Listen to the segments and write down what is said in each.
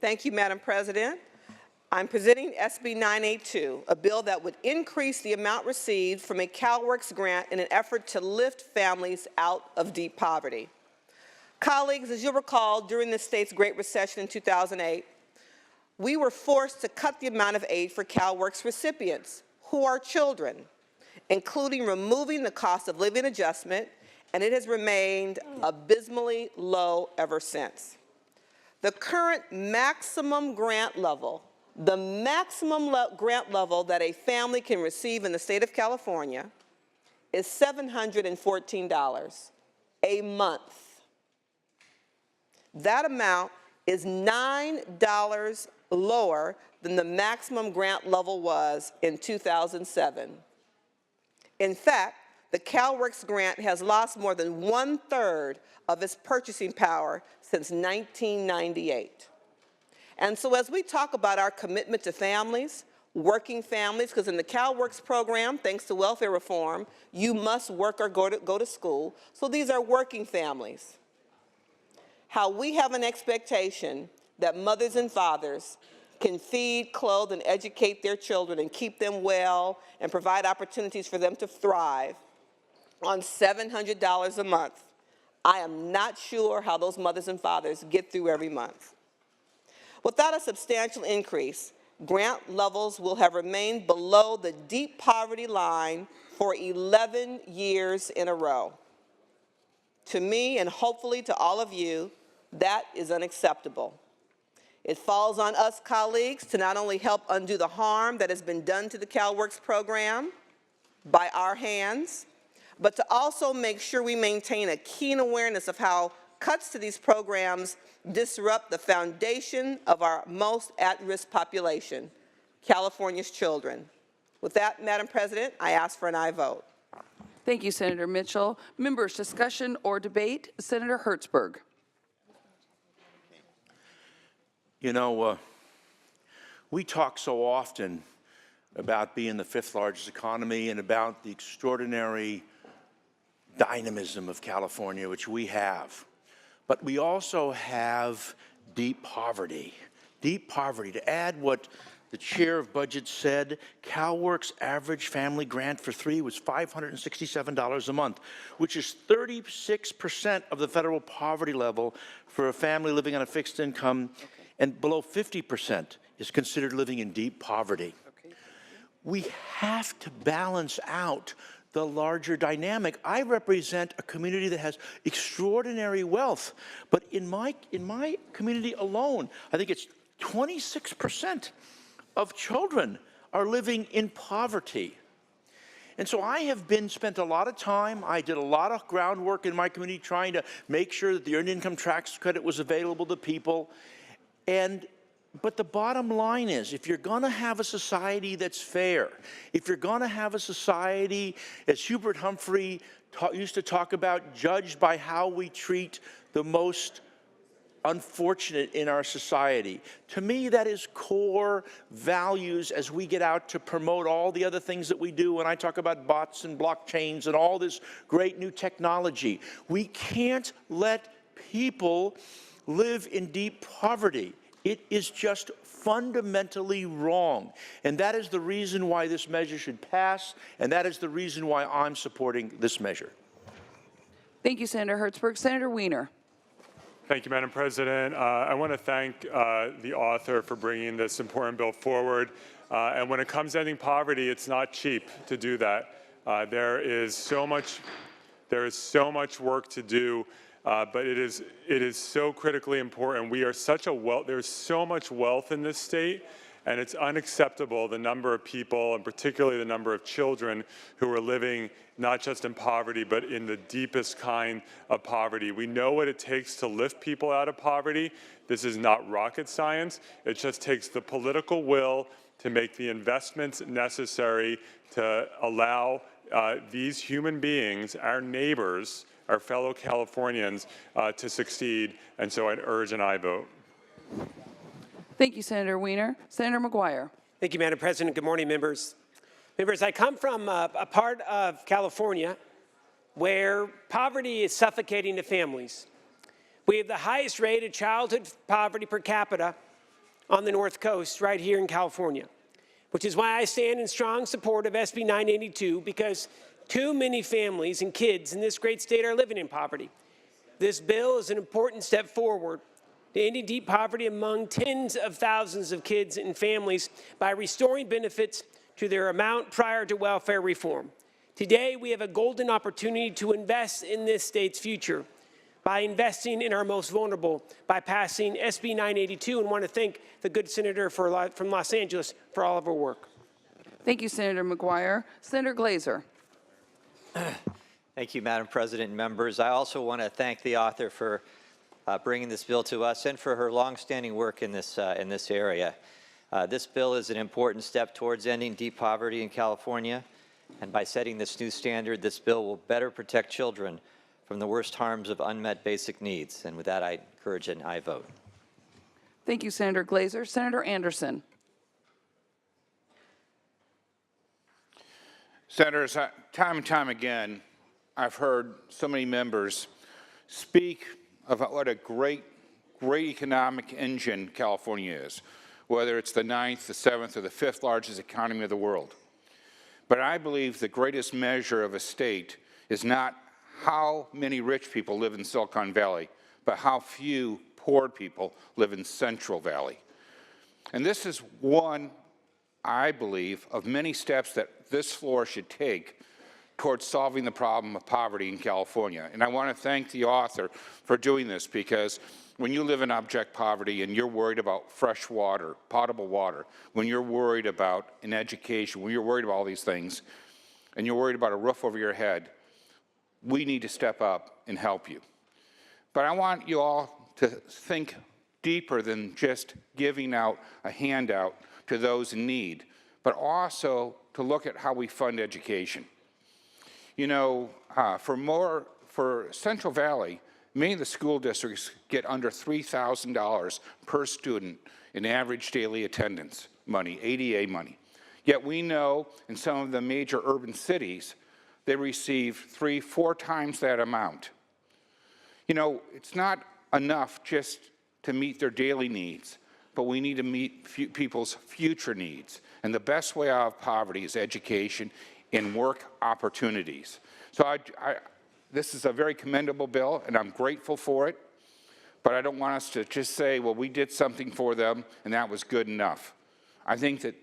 Thank you, Madam President. I'm presenting SB 982, a bill that would increase the amount received from a CalWORKS grant in an effort to lift families out of deep poverty. Colleagues, as you'll recall, during the state's Great Recession in 2008, we were forced to cut the amount of aid for CalWORKS recipients, who are children, including removing the cost of living adjustment, and it has remained abysmally low ever since. The current maximum grant level, grant level that a family can receive in the state of California is $714 a month. That amount is $9 lower than the maximum grant level was in 2007. In fact, the CalWORKS grant has lost more than 1/3 of its purchasing power since 1998. And so as we talk about our commitment to families, working families, because in the CalWORKS program, thanks to welfare reform, you must work or go to school. So these are working families. How we have an expectation that mothers and fathers can feed, clothe, and educate their children and keep them well and provide opportunities for them to thrive on $700 a month. I am not sure how those mothers and fathers get through every month. Without a substantial increase, grant levels will have remained below the deep poverty line for 11 years in a row. To me, and hopefully to all of you, that is unacceptable. It falls on us, colleagues, to not only help undo the harm that has been done to the CalWORKS program by our hands, but to also make sure we maintain a keen awareness of how cuts to these programs disrupt the foundation of our most at-risk population, California's children. With that, Madam President, I ask for an aye vote. Thank you, Senator Mitchell. Members, discussion or debate? Senator Hertzberg. You know, we talk so often about being the 5th largest economy and about the extraordinary dynamism of California, which we have. But we also have deep poverty. Deep poverty. To add what the chair of budget said, CalWORKS average family grant for 3 was $567 a month, which is 36% of the federal poverty level for a family living on a fixed income, and below 50% is considered living in deep poverty. We have to balance out the larger dynamic. I represent a community that has extraordinary wealth, but in my community alone, I think it's 26% of children are living in poverty. And so I have spent a lot of time, I did a lot of groundwork in my community trying to make sure that the Earned Income Tax Credit was available to people. But the bottom line is, if you're going to have a society that's fair, if you're going to have a society, as Hubert Humphrey used to talk about, judged by how we treat the most unfortunate in our society, to me that is core values as we get out to promote all the other things that we do. When I talk about bots and blockchains and all this great new technology, we can't let people live in deep poverty. It is just fundamentally wrong. And that is the reason why this measure should pass, and that is the reason why I'm supporting this measure. Thank you, Senator Hertzberg. Senator Wiener. Thank you, Madam President. I want to thank the author for bringing this important bill forward. And when it comes to ending poverty, it's not cheap to do that. There is so much work to do. But it is so critically important. We are such a there's so much wealth in this state, and it's unacceptable the number of people, and particularly the number of children, who are living not just in poverty, but in the deepest kind of poverty. We know what it takes to lift people out of poverty. This is not rocket science. It just takes the political will to make the investments necessary to allow these human beings, our neighbors, our fellow Californians, to succeed, and so I'd urge an aye vote. Thank you, Senator Wiener. Senator McGuire. Thank you, Madam President. Good morning, members. Members, I come from a part of California where poverty is suffocating the families. We have the highest rate of childhood poverty per capita on the North Coast right here in California, which is why I stand in strong support of SB 982, because too many families and kids in this great state are living in poverty. This bill is an important step forward to ending deep poverty among tens of thousands of kids and families by restoring benefits to their amount prior to welfare reform. Today, we have a golden opportunity to invest in this state's future by investing in our most vulnerable, by passing SB 982, and want to thank the good senator from Los Angeles for all of her work. Thank you, Senator McGuire. Senator Glazer. Thank you, Madam President and members. I also want to thank the author for bringing this bill to us and for her longstanding work in this area. This bill is an important step towards ending deep poverty in California, and by setting this new standard, this bill will better protect children from the worst harms of unmet basic needs. And with that, I encourage an aye vote. Thank you, Senator Glazer. Senator Anderson. Senators, time and time again, I've heard so many members speak about what a great economic engine California is, whether it's the 9th, the 7th, or the 5th largest economy of the world. But I believe the greatest measure of a state is not how many rich people live in Silicon Valley, but how few poor people live in Central Valley. And this is one, I believe, of many steps that this floor should take towards solving the problem of poverty in California. And I want to thank the author for doing this, because when you live in abject poverty and you're worried about fresh water, potable water, when you're worried about an education, when you're worried about all these things, and you're worried about a roof over your head, we need to step up and help you. But I want you all to think deeper than just giving out a handout to those in need, but also to look at how we fund education. You know, for Central Valley, many of the school districts get under $3,000 per student in average daily attendance money, ADA money. Yet we know in some of the major urban cities, they receive 3-4 times that amount. You know, it's not enough just to meet their daily needs, but we need to meet people's future needs. And the best way out of poverty is education and work opportunities. So this is a very commendable bill, and I'm grateful for it, but I don't want us to just say, well, we did something for them, and that was good enough. I think that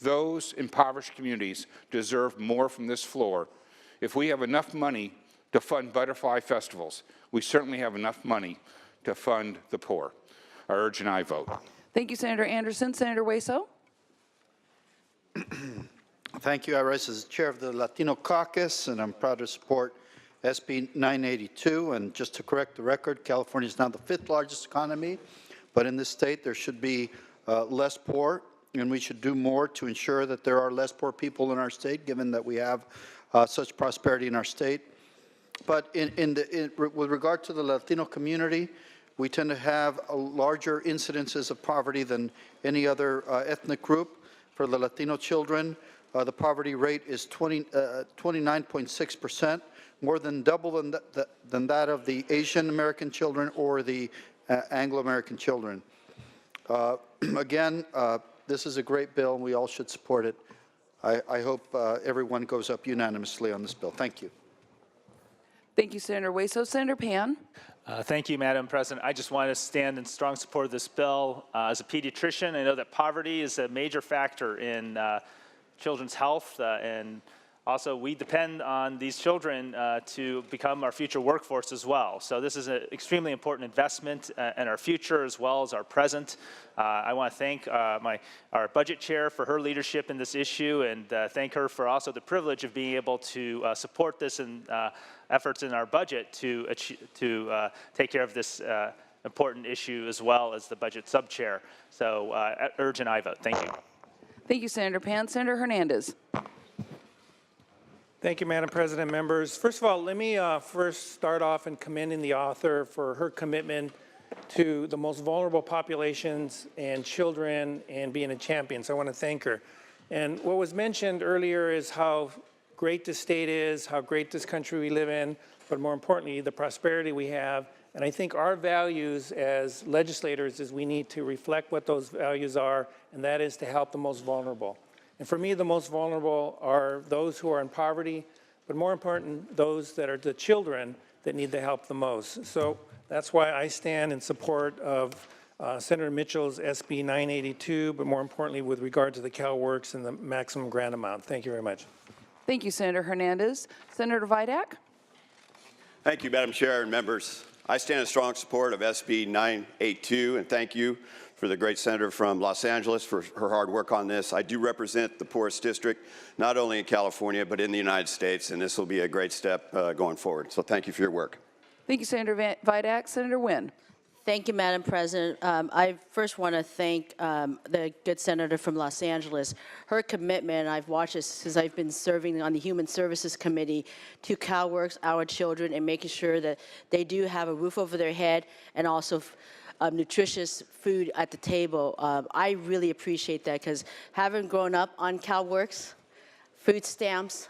those impoverished communities deserve more from this floor. If we have enough money to fund butterfly festivals, we certainly have enough money to fund the poor. I urge an aye vote. Thank you, Senator Anderson. Senator Hueso. Thank you. I rise as chair of the Latino Caucus, and I'm proud to support SB 982. And just to correct the record, California is now the 5th largest economy, but in this state there should be less poor, and we should do more to ensure that there are less poor people in our state, given that we have such prosperity in our state. But with regard to the Latino community, we tend to have larger incidences of poverty than any other ethnic group. For the Latino children, the poverty rate is 29.6%, more than double than that of the Asian American children or the Anglo-American children. Again, this is a great bill, and we all should support it. I hope everyone goes up unanimously on this bill. Thank you. Thank you, Senator Hueso. Senator Pan. Thank you, Madam President. I just want to stand in strong support of this bill. As a pediatrician, I know that poverty is a major factor in children's health, and also we depend on these children to become our future workforce as well. So this is an extremely important investment in our future as well as our present. I want to thank our budget chair for her leadership in this issue, and thank her for also the privilege of being able to support this and efforts in our budget to take care of this important issue, as well as the budget sub-chair. So urge an aye vote. Thank you. Thank you, Senator Pan. Senator Hernandez. Thank you, Madam President, members. First of all, let me first start off in commending the author for her commitment to the most vulnerable populations and children and being a champion. So I want to thank her. And what was mentioned earlier is how great this state is, how great this country we live in, but more importantly, the prosperity we have. And I think our values as legislators is we need to reflect what those values are, and that is to help the most vulnerable. And for me, the most vulnerable are those who are in poverty, but more important, those that are the children that need the help the most. So that's why I stand in support of Senator Mitchell's SB 982, but more importantly, with regard to the CalWORKs and the maximum grant amount. Thank you very much. Thank you, Senator Hernandez. Senator Vidak? Thank you, Madam Chair and members. I stand in strong support of SB 982, and thank you for the great senator from Los Angeles for her hard work on this. I do represent the poorest district, not only in California, but in the United States, and this will be a great step going forward. So thank you for your work. Thank you, Senator Vidak. Senator Nguyen? Thank you, Madam President. I first want to thank the good senator from Los Angeles. Her commitment, I've watched this since I've been serving on the Human Services Committee, to CalWORKs, our children, and making sure that they do have a roof over their head and also nutritious food at the table. I really appreciate that because having grown up on CalWORKs, food stamps,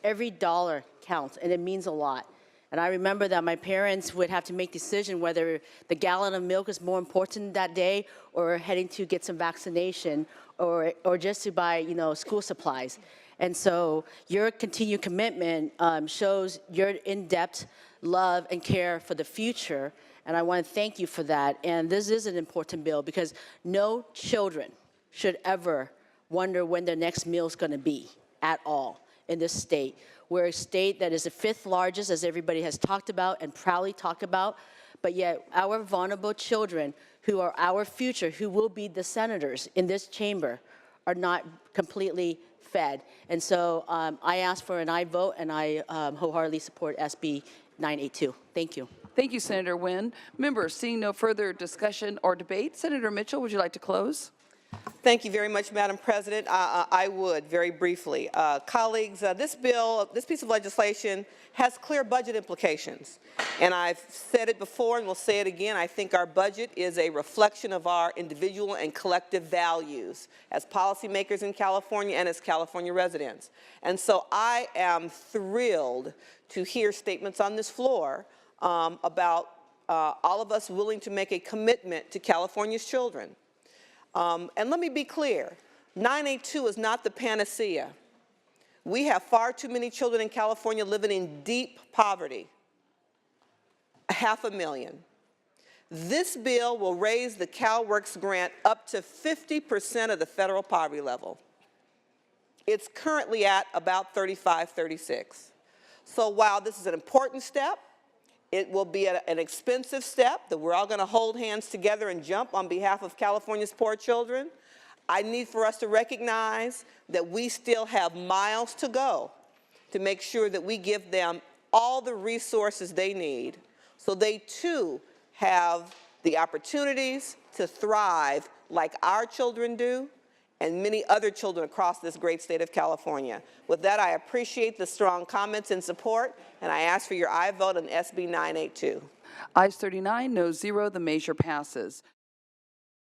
every dollar counts, and it means a lot. And I remember that my parents would have to make decision whether the gallon of milk is more important that day or heading to get some vaccination or just to buy, school supplies. And so your continued commitment shows your in-depth love and care for the future. And I want to thank you for that. And this is an important bill because no children should ever wonder when their next meal is going to be at all in this state. We're a state that is the 5th largest, as everybody has talked about and proudly talk about, but yet our vulnerable children who are our future, who will be the senators in this chamber, are not completely fed. And so I ask for an aye vote, and I wholeheartedly support SB 982. Thank you. Thank you, Senator Nguyen. Members, seeing no further discussion or debate, Senator Mitchell, would you like to close? Thank you very much, Madam President. I would, very briefly. Colleagues, this piece of legislation has clear budget implications. And I've said it before and will say it again. I think our budget is a reflection of our individual and collective values as policymakers in California and as California residents. And so I am thrilled to hear statements on this floor about all of us willing to make a commitment to California's children. And let me be clear, 982 is not the panacea. We have far too many children in California living in deep poverty, 500,000. This bill will raise the CalWORKs grant up to 50% of the federal poverty level. It's currently at about 35, 36. So while this is an important step, it will be an expensive step that we're all going to hold hands together and jump on behalf of California's poor children. I need for us to recognize that we still have miles to go to make sure that we give them all the resources they need so they too have the opportunities to thrive like our children do and many other children across this great state of California. With that, I appreciate the strong comments and support, and I ask for your aye vote on SB 982. Ayes 39, noes 0, the measure passes.